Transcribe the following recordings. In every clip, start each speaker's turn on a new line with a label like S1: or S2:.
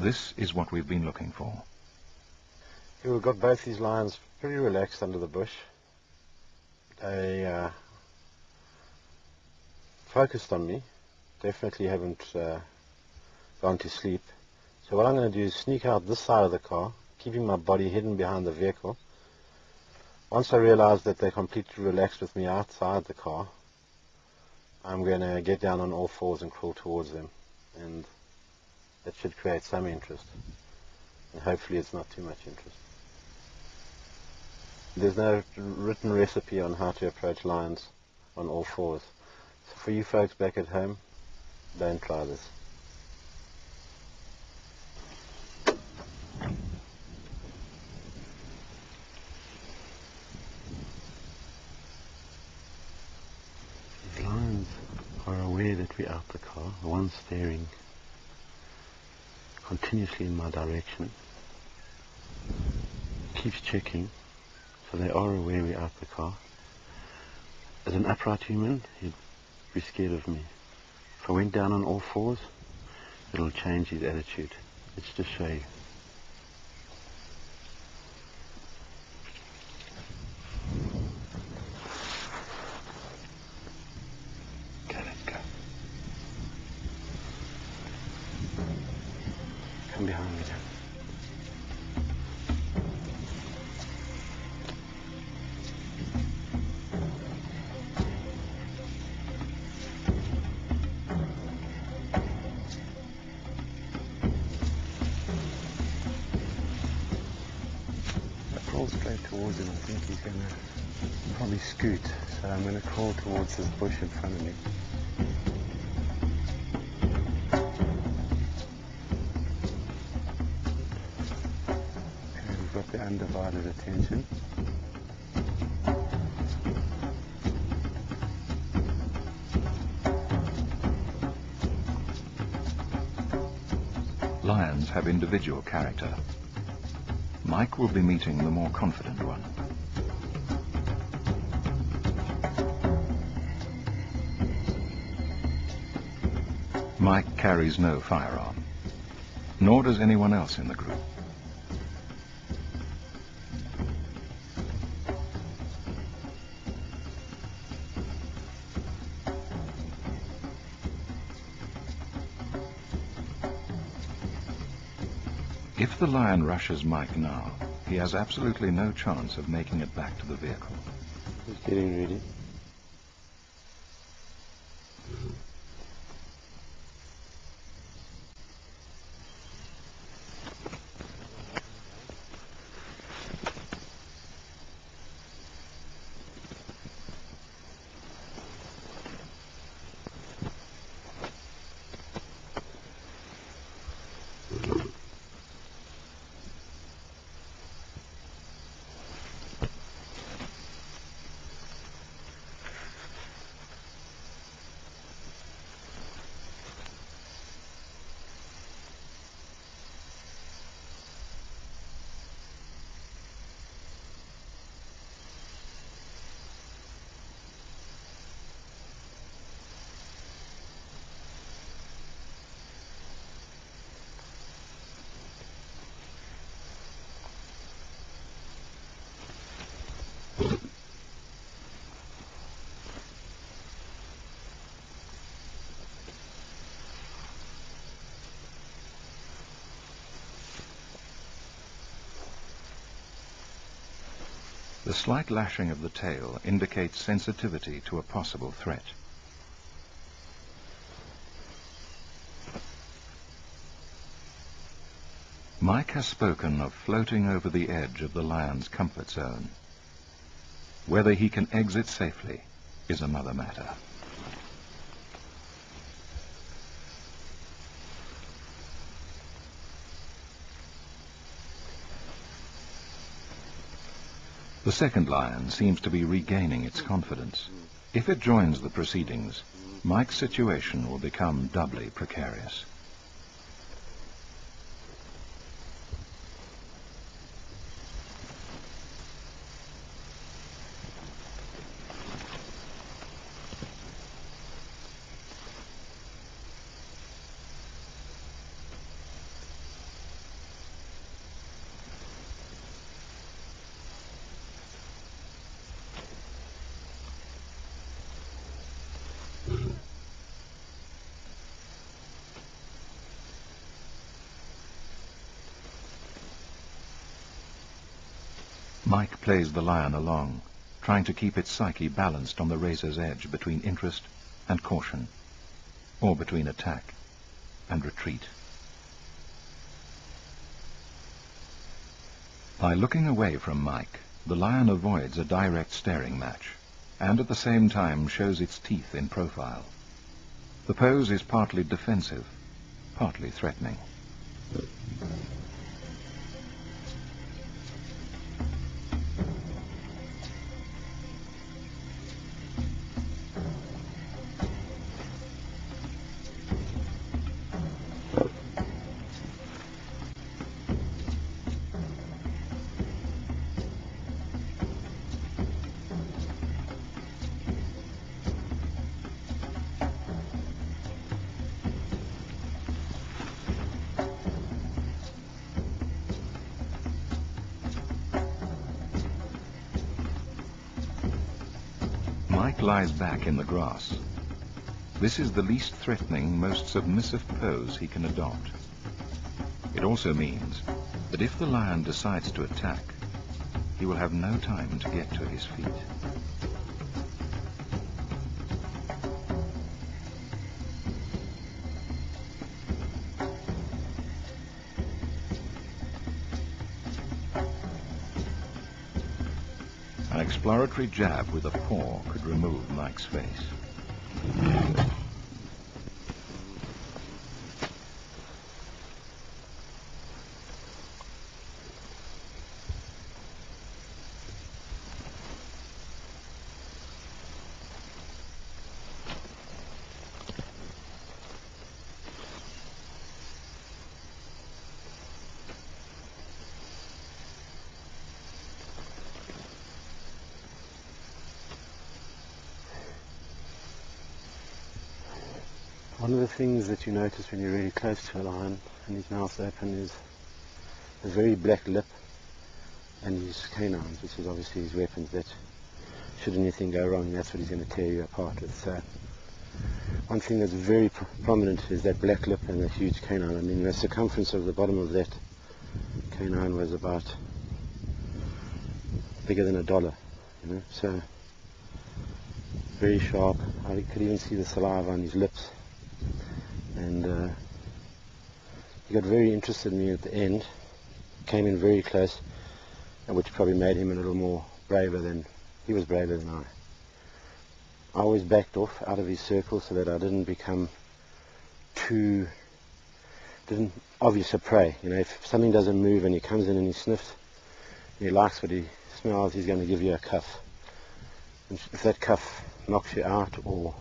S1: This is what we've been looking for.
S2: Here we've got both these lions pretty relaxed under the bush. They focused on me, definitely haven't gone to sleep. So what I'm going to do is sneak out this side of the car, keeping my body hidden behind the vehicle. Once I realize that they're completely relaxed with me outside the car, I'm going to get down on all fours and crawl towards them, and that should create some interest, and hopefully it's not too much interest. There's no written recipe on how to approach lions on all fours. So for you folks back at home, don't try this. These lions are aware that we're out the car. The one's staring continuously in my direction. Keeps checking. So they are aware we're out the car. As an upright human, he'd be scared of me. If I went down on all fours, it'll change his attitude. Let's just show you. Okay, let's go. Come behind me now. Crawl straight towards him. I think he's going to probably scoot, so I'm going to crawl towards this bush in front of me. Okay, we've got the undivided attention.
S1: Lions have individual character. Mike will be meeting the more confident one. Mike carries no firearm, nor does anyone else in the group. If the lion rushes Mike now, he has absolutely no chance of making it back to the vehicle.
S2: He's getting ready.
S1: The slight lashing of the tail indicates sensitivity to a possible threat. Mike has spoken of floating over the edge of the lion's comfort zone. Whether he can exit safely is another matter. The second lion seems to be regaining its confidence. If it joins the proceedings, Mike's situation will become doubly precarious. Mike plays the lion along, trying to keep its psyche balanced on the razor's edge between interest and caution, or between attack and retreat. By looking away from Mike, the lion avoids a direct staring match, and at the same time shows its teeth in profile. The pose is partly defensive, partly threatening. Mike lies back in the grass. This is the least threatening, most submissive pose he can adopt. It also means that if the lion decides to attack, he will have no time to get to his feet. An exploratory jab with a paw could remove Mike's face.
S2: One of the things that you notice when you're really close to a lion and his mouth's open is a very black lip and his canines, which is obviously his weapons that should anything go wrong, that's what he's going to tear you apart with. So one thing that's very prominent is that black lip and the huge canine. I mean, the circumference of the bottom of that canine was about bigger than $1, you know, so very sharp. I could even see the saliva on his lips. And he got very interested in me at the end, came in very close, which probably made him a little more braver than, he was braver than I. I always backed off out of his circle so that I didn't become obvious a prey. You know, if something doesn't move and he comes in and he sniffs, and he likes what he smells, he's going to give you a cuff. And if that cuff knocks you out or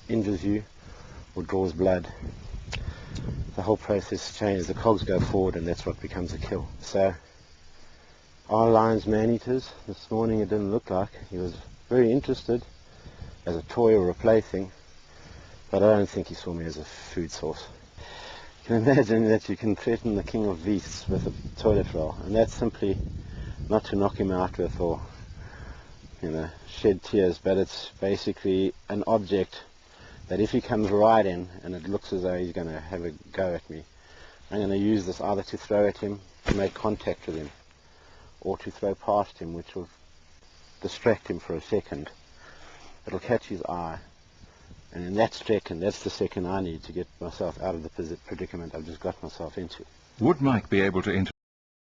S2: injures you or draws blood, the whole process changes. The cogs go forward and that's what becomes a kill. So our lion's man-eaters, this morning it didn't look like. He was very interested as a toy or a plaything, but I don't think he saw me as a food source. You can imagine that you can threaten the king of beasts with a toilet roll, and that's simply not to knock him out with or, you know, shed tears, but it's basically an object that if he comes right in and it looks as though he's going to have a go at me, I'm going to use this either to throw at him, to make contact with him, or to throw past him, which will distract him for a second. It'll catch his eye, and in that second, that's the second I need to get myself out of the predicament I've just got myself into.
S1: Would Mike be able to interact